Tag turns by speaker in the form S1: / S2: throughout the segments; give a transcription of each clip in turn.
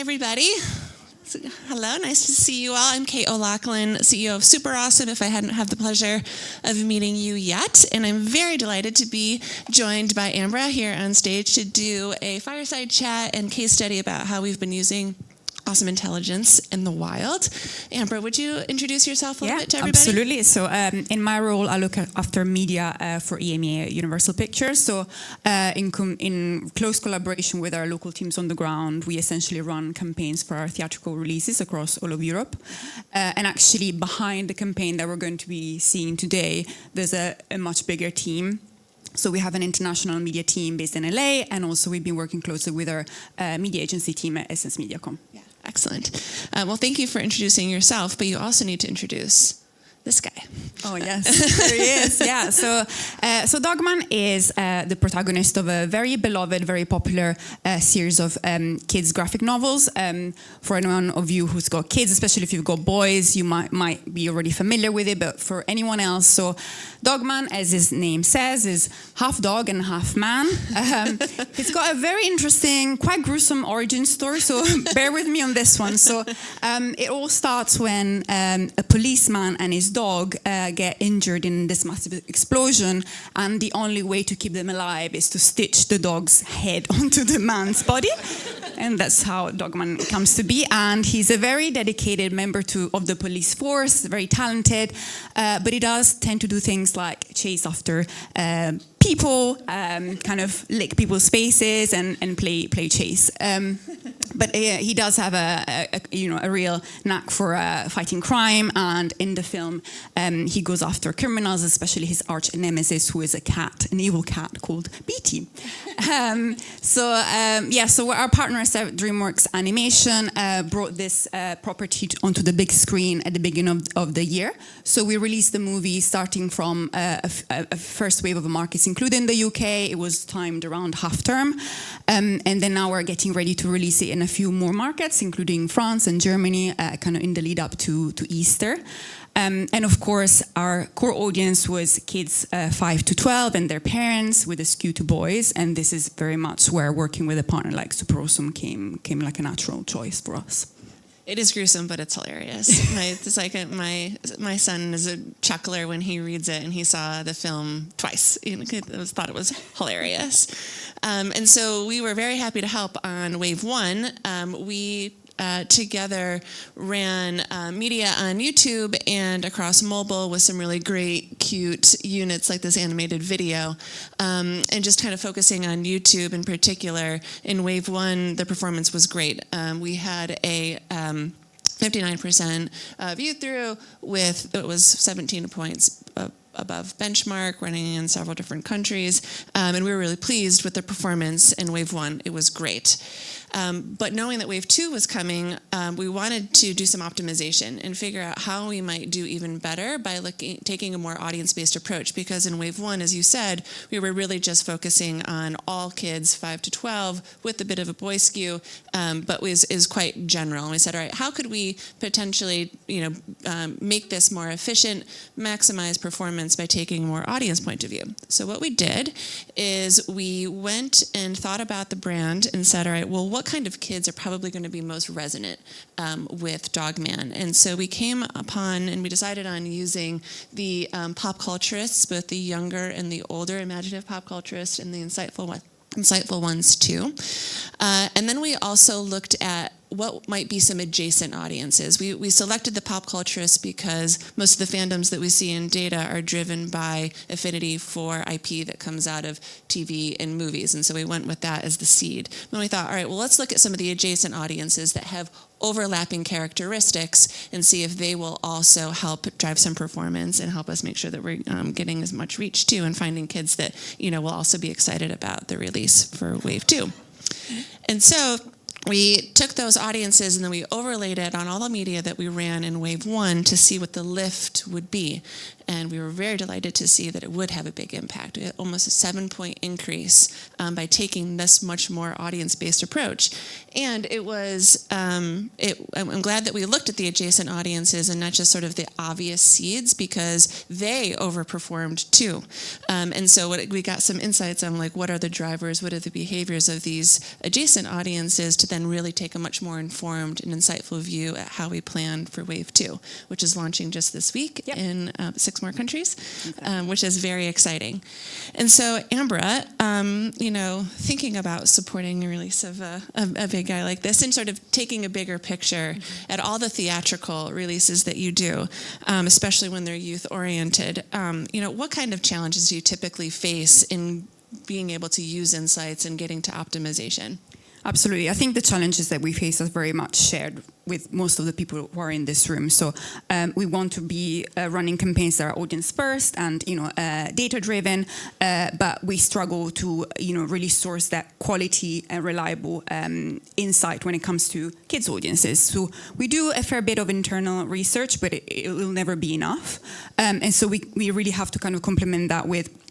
S1: everybody. Hello, nice to see you all. I'm Kate O'Loughlin, CEO of SuperAwesome, if I hadn't had the pleasure of meeting you yet. And I'm very delighted to be joined by Ambra here on stage to do a fireside chat and case study about how we've been using awesome intelligence in the wild. Ambra, would you introduce yourself a little bit to everybody?
S2: Absolutely. So in my role, I look after media for EMEA Universal Pictures. So in close collaboration with our local teams on the ground, we essentially run campaigns for our theatrical releases across all of Europe. And actually behind the campaign that we're going to be seeing today, there's a much bigger team. So we have an international media team based in LA, and also we've been working closely with our media agency team at Essence Mediacom.
S1: Yeah, excellent. Well, thank you for introducing yourself, but you also need to introduce this guy.
S2: Oh, yes, there he is. Yeah, so Dogman is the protagonist of a very beloved, very popular series of kids' graphic novels. For anyone of you who's got kids, especially if you've got boys, you might be already familiar with it, but for anyone else, so Dogman, as his name says, is half dog and half man. He's got a very interesting, quite gruesome origin story, so bear with me on this one. So it all starts when a policeman and his dog get injured in this massive explosion, and the only way to keep them alive is to stitch the dog's head onto the man's body. And that's how Dogman comes to be. And he's a very dedicated member of the police force, very talented, but he does tend to do things like chase after people, kind of lick people's faces and play chase. But he does have a real knack for fighting crime, and in the film he goes after criminals, especially his arch nemesis, who is an evil cat called Beatty. So our partners at DreamWorks Animation brought this property onto the big screen at the beginning of the year. So we released the movie starting from a first wave of markets, including the UK. It was timed around half term, and then now we're getting ready to release it in a few more markets, including France and Germany, kind of in the lead up to Easter. And of course, our core audience was kids 5 to 12 and their parents, with a skew to boys. And this is very much where working with a partner like SuperAwesome came like a natural choice for us.
S1: It is gruesome, but it's hilarious. My son is a chuckler when he reads it, and he saw the film twice. He thought it was hilarious. And so we were very happy to help on Wave 1. We together ran media on YouTube and across mobile with some really great, cute units like this animated video. And just kind of focusing on YouTube in particular, in Wave 1, the performance was great. We had a 59% view through with, it was 17 points above benchmark, running in several different countries. And we were really pleased with the performance in Wave 1. It was great. But knowing that Wave 2 was coming, we wanted to do some optimization and figure out how we might do even better by taking a more audience-based approach. Because in Wave 1, as you said, we were really just focusing on all kids 5 to 12 with a bit of a boy skew, but is quite general. And we said, all right, how could we potentially make this more efficient, maximize performance by taking a more audience point of view? So what we did is we went and thought about the brand and said, all right, well, what kind of kids are probably going to be most resonant with Dogman? And so we came upon and we decided on using the pop culturists, both the younger and the older imaginative pop culturists, and the insightful ones too. And then we also looked at what might be some adjacent audiences. We selected the pop culturists because most of the fandoms that we see in data are driven by affinity for IP that comes out of TV and movies. And so we went with that as the seed. Then we thought, all right, well, let's look at some of the adjacent audiences that have overlapping characteristics and see if they will also help drive some performance and help us make sure that we're getting as much reach too, and finding kids that will also be excited about the release for Wave 2. And so we took those audiences and then we overlaid it on all the media that we ran in Wave 1 to see what the lift would be. and we were very delighted to see that it would have a big impact. We had almost a 7-point increase by taking this much more audience-based approach. And it was, I'm glad that we looked at the adjacent audiences and not just sort of the obvious seeds, because they overperformed too. And so we got some insights on like what are the drivers, what are the behaviors of these adjacent audiences to then really take a much more informed and insightful view at how we plan for Wave 2, which is launching just this week in 6 more countries, which is very exciting. And so Ambra, thinking about supporting the release of a big guy like this and sort of taking a bigger picture at all the theatrical releases that you do, especially when they're youth-oriented, what kind of challenges do you typically face in being able to use insights and getting to optimization?
S2: Absolutely. I think the challenges that we face are very much shared with most of the people who are in this room. So we want to be running campaigns that are audience first and data driven, but we struggle to really source that quality and reliable insight when it comes to kids audiences. So we do a fair bit of internal research, but it will never be enough. And so we really have to kind of complement that with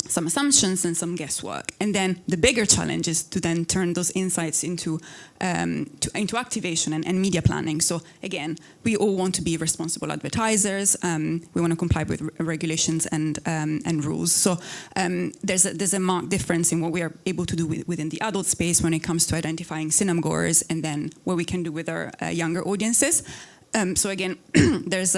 S2: some assumptions and some guesswork. And then the bigger challenge is to then turn those insights into activation and media planning. So again, we all want to be responsible advertisers. We want to comply with regulations and rules. So there's a marked difference in what we are able to do within the adult space when it comes to identifying cinema goers, and then what we can do with our younger audiences. So again, there's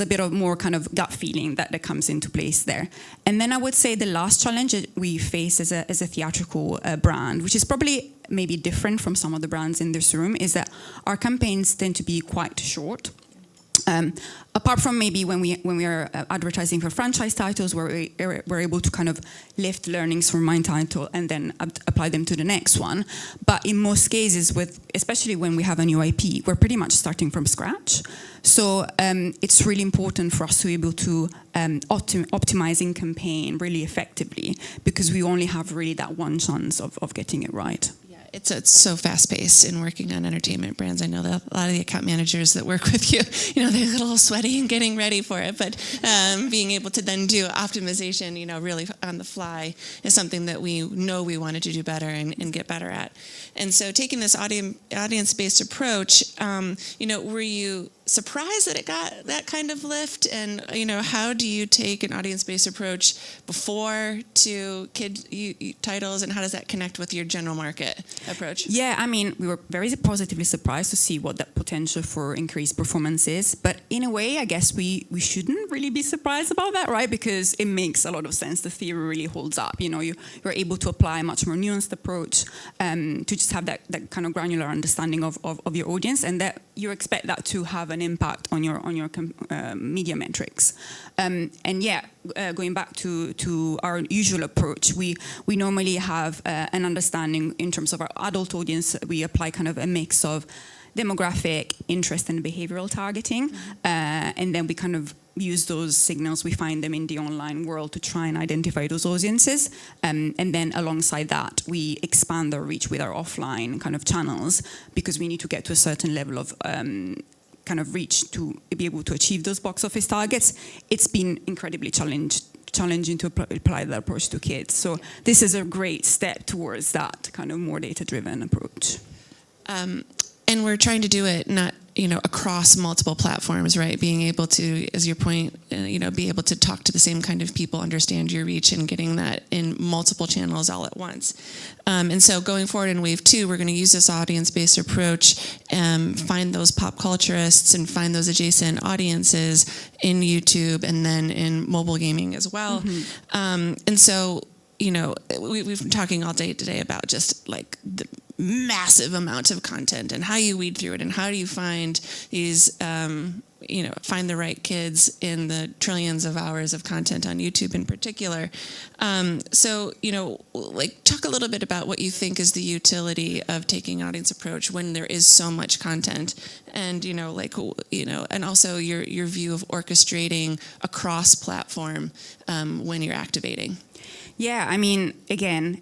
S2: a bit of more kind of gut feeling that comes into place there. And then I would say the last challenge that we face as a theatrical brand, which is probably maybe different from some of the brands in this room, is that our campaigns tend to be quite short. Apart from maybe when we are advertising for franchise titles, where we're able to kind of lift learnings from one title and then apply them to the next one. But in most cases, especially when we have a new IP, we're pretty much starting from scratch. So it's really important for us to be able to optimizing campaign really effectively, because we only have really that one chance of getting it right.
S1: It's so fast-paced in working on entertainment brands. I know that a lot of the account managers that work with you, they're a little sweaty and getting ready for it, but being able to then do optimization, really on the fly is something that we know we wanted to do better and get better at. And so taking this audience-based approach, were you surprised that it got that kind of lift? And, how do you take an audience-based approach before to kid titles, and how does that connect with your general market approach?
S2: Yeah, I mean, we were very positively surprised to see what that potential for increased performance is. But in a way, I guess we shouldn't really be surprised about that, right? Because it makes a lot of sense. The theory really holds up. You're able to apply a much more nuanced approach to just have that kind of granular understanding of your audience, and that you expect that to have an impact on your media metrics. Going back to our usual approach, we normally have an understanding in terms of our adult audience. We apply kind of a mix of demographic, interest, and behavioral targeting, and then we kind of use those signals. We find them in the online world to try and identify those audiences, and then alongside that, we expand our reach with our offline kind of channels, because we need to get to a certain level of kind of reach to be able to achieve those box office targets. It's been incredibly challenging to apply that approach to kids. So this is a great step towards that kind of more data-driven approach.
S1: And we're trying to do it not, across multiple platforms, right? Being able to, as your point, be able to talk to the same kind of people, understand your reach, and getting that in multiple channels all at once. And so going forward in Wave 2, we're going to use this audience-based approach, find those pop culturists and find those adjacent audiences in YouTube and then in mobile gaming as well. Mm-hmm. And so, we've been talking all day today about just like the massive amount of content and how you weed through it and how do you find these, find the right kids in the trillions of hours of content on YouTube in particular. So, talk a little bit about what you think is the utility of taking audience approach when there is so much content, and, and also your view of orchestrating across platform when you're activating.
S2: Yeah, I mean, again,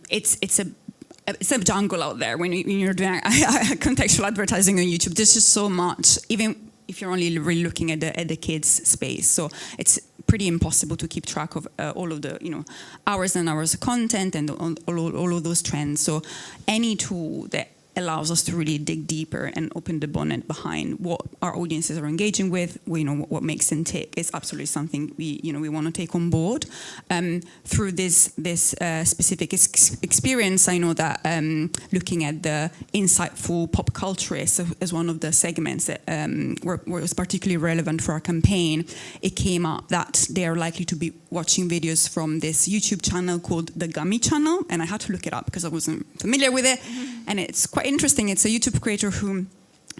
S2: it's a jungle out there when you're doing contextual advertising on YouTube. There's just so much. Even if you're only really looking at the kids space. So it's pretty impossible to keep track of all of the hours and hours of content and all of those trends. So any tool that allows us to really dig deeper and open the bonnet behind what our audiences are engaging with, what makes them tick, is absolutely something we want to take on board. Through this specific experience, I know that looking at the insightful pop culturists as one of the segments that was particularly relevant for our campaign, it came up that they are likely to be watching videos from this YouTube channel called the Gummy Channel, and I had to look it up because I wasn't familiar with it, and it's quite interesting. It's a YouTube creator who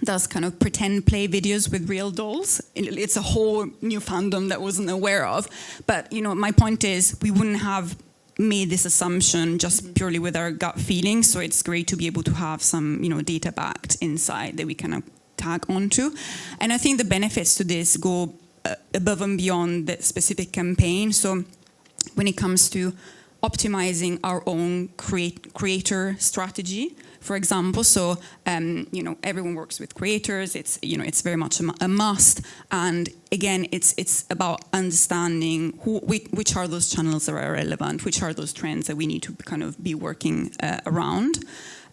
S2: does kind of pretend play videos with real dolls. It's a whole new fandom that I wasn't aware of. But, my point is we wouldn't have made this assumption just purely with our gut feeling. So it's great to be able to have some, data-backed insight that we kind of tag onto. And I think the benefits to this go above and beyond the specific campaign. So when it comes to optimizing our own creator strategy, for example. So, everyone works with creators. It's, it's very much a must. And again, it's about understanding which are those channels that are relevant, which are those trends that we need to kind of be working around.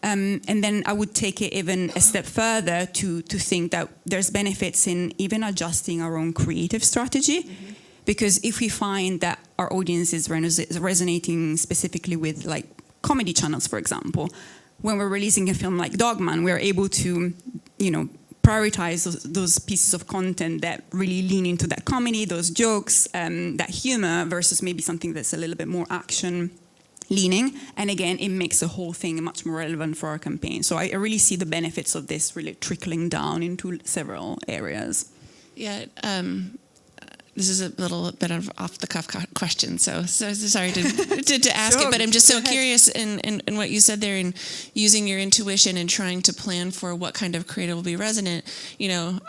S2: And then I would take it even a step further to think that there's benefits in even adjusting our own creative strategy. Mm-hmm. Because if we find that our audience is resonating specifically with like comedy channels, for example, when we're releasing a film like Dogman, we're able to, prioritize those pieces of content that really lean into that comedy, those jokes, that humor, versus maybe something that's a little bit more action leaning. And again, it makes the whole thing much more relevant for our campaign. So I really see the benefits of this really trickling down into several areas.
S1: Yeah. This is a little bit of off-the-cuff question, so sorry to ask
S2: Sure.
S1: it, but I'm just so curious in what you said there, in using your intuition and trying to plan for what kind of creative will be resonant.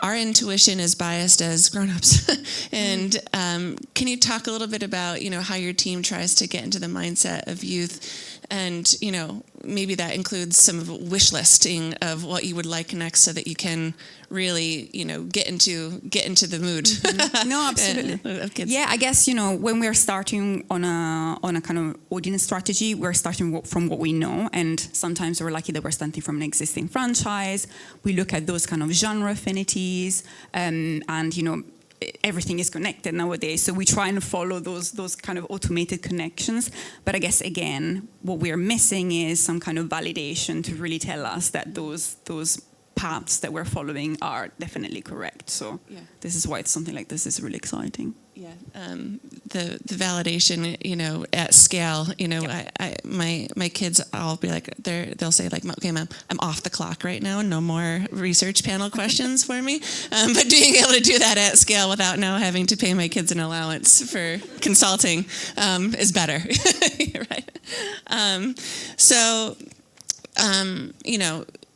S1: Our intuition is biased as grown-ups. And can you talk a little bit about, how your team tries to get into the mindset of youth? And, maybe that includes some wish listing of what you would like next so that you can really, get into the mood.
S2: Mm-hmm. No, absolutely.
S1: Of kids.
S2: Yeah, I guess, when we're starting on a kind of audience strategy, we're starting from what we know. And sometimes we're lucky that we're starting from an existing franchise. We look at those kind of genre affinities and, everything is connected nowadays, so we try and follow those kind of automated connections. But I guess again, what we're missing is some kind of validation to really tell us that those paths that we're following are definitely correct. So This is why something like this is really exciting.
S1: Yeah, the validation, at scale. My kids all be like, they'll say like, okay, Mom, I'm off the clock right now. No more research panel questions for me. But being able to do that at scale without now having to pay my kids an allowance for consulting is better, right?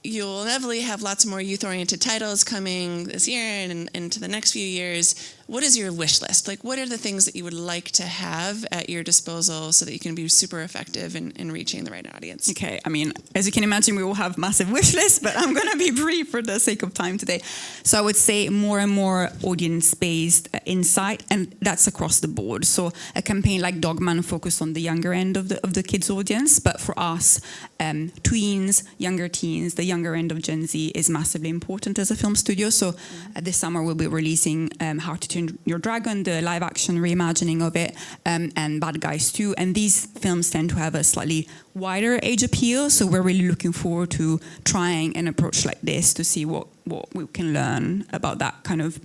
S1: You'll inevitably have lots more youth-oriented titles coming this year and into the next few years. What is your wish list? Like, what are the things that you would like to have at your disposal so that you can be super effective in reaching the right audience?
S2: Okay, I mean, as you can imagine, we will have massive wish lists, but I'm going to be brief for the sake of time today. So I would say more and more audience-based insight, and that's across the board. So a campaign like Dogman focused on the younger end of the kids' audience, but for us, tweens, younger teens, the younger end of Gen Z is massively important as a film studio. So this summer we'll be releasing How to Train Your Dragon, the live-action reimagining of it, and Bad Guys 2. And these films tend to have a slightly wider age appeal, so we're really looking forward to trying an approach like this to see what we can learn about that kind of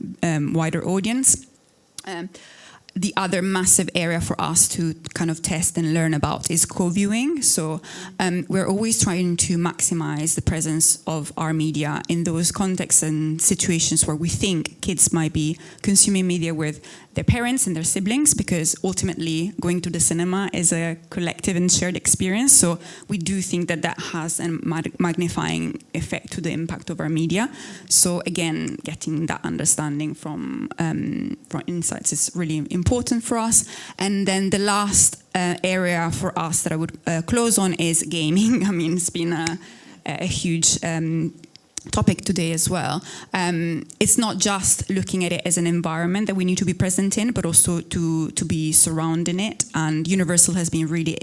S2: wider audience. The other massive area for us to kind of test and learn about is co-viewing. So we're always trying to maximize the presence of our media in those contexts and situations where we think kids might be consuming media with their parents and their siblings, because ultimately going to the cinema is a collective and shared experience. So we do think that has a magnifying effect to the impact of our media. So again, getting that understanding from insights is really important for us. And then the last area for us that I would close on is gaming. I mean, it's been a huge topic today as well. It's not just looking at it as an environment that we need to be present in, but also to be surrounding it. And Universal has been really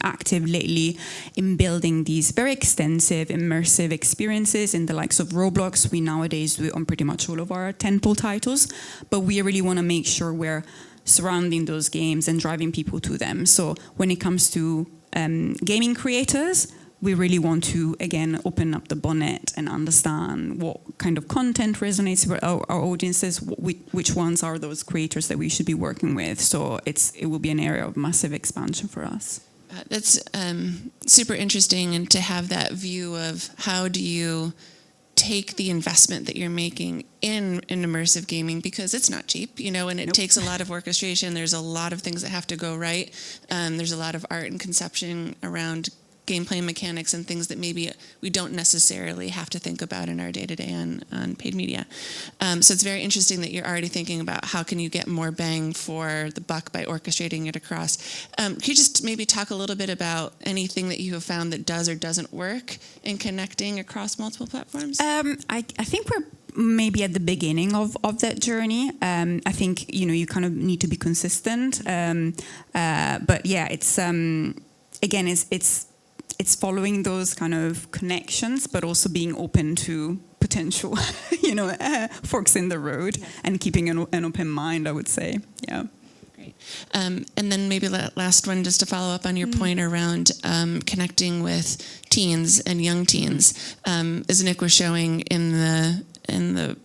S2: active lately in building these very extensive, immersive experiences in the likes of Roblox. We nowadays do it on pretty much all of our tentpole titles, but we really want to make sure we're surrounding those games and driving people to them. So when it comes to gaming creators, we really want to, again, open up the bonnet and understand what kind of content resonates with our audiences, which ones are those creators that we should be working with. So it will be an area of massive expansion for us.
S1: That's super interesting, and to have that view of how do you take the investment that you're making in immersive gaming, because it's not cheap, and it takes a lot of orchestration. There's a lot of things that have to go right. There's a lot of art and conception around gameplay mechanics and things that maybe we don't necessarily have to think about in our day-to-day on paid media. So it's very interesting that you're already thinking about how can you get more bang for the buck by orchestrating it across. Could you just maybe talk a little bit about anything that you have found that does or doesn't work in connecting across multiple platforms?
S2: I think we're maybe at the beginning of that journey. I think, you kind of need to be consistent. But yeah, it's, again, it's following those kind of connections, but also being open to potential, forks in the road, and keeping an open mind, I would say. Yeah.
S1: Great. And then maybe last one, just to follow up on your point around connecting with teens and young teens. As Nick was showing in the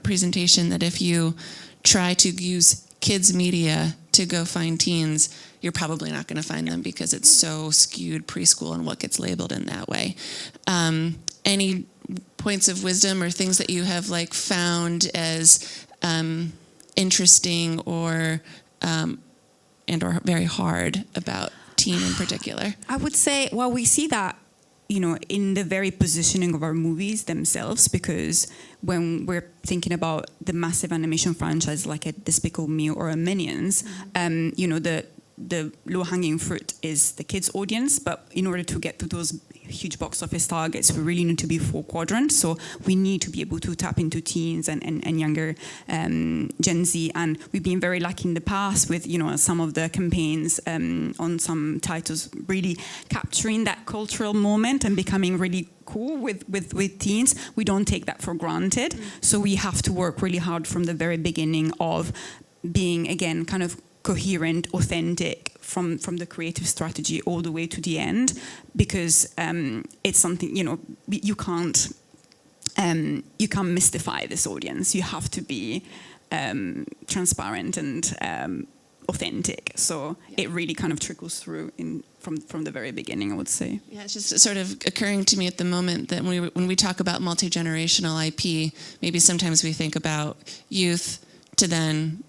S1: presentation, that if you try to use kids media to go find teens, you're probably not going to find them because it's so skewed preschool and what gets labeled in that way. Any points of wisdom or things that you have found as interesting or very hard about teen in particular?
S2: I would say, well, we see that, in the very positioning of our movies themselves, because when we're thinking about the massive animation franchise like a Despicable Me or a Minions, the low-hanging fruit is the kids' audience, but in order to get to those huge box office targets, we really need to be full quadrant. So we need to be able to tap into teens and younger Gen Z. And we've been very lucky in the past with, some of the campaigns on some titles really capturing that cultural moment and becoming really cool with teens. We don't take that for granted. So we have to work really hard from the very beginning of being, again, kind of coherent, authentic from the creative strategy all the way to the end, because it's something, you can't mystify this audience. You have to be transparent and authentic. So it really kind of trickles through from the very beginning, I would say.
S1: Yeah, it's just sort of occurring to me at the moment that when we talk about multi-generational IP, maybe sometimes we think about youth to then,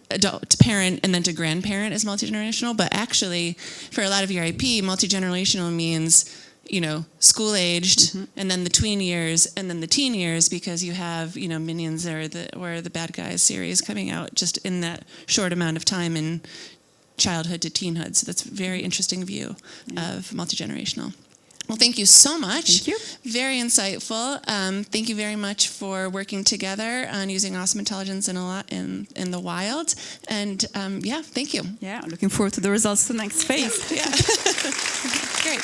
S1: adult to parent and then to grandparent as multi-generational, but actually for a lot of your IP, multi-generational means school aged, and then the tween years, and then the teen years, because you have Minions or the Bad Guys series coming out just in that short amount of time in childhood to teenhood. So that's a very interesting view of multi-generational. Well, thank you so much.
S2: Thank you.
S1: Very insightful. Thank you very much for working together on using awesome intelligence in the wild. And thank you.
S2: Yeah, looking forward to the results of the next phase.
S1: Yeah. Great.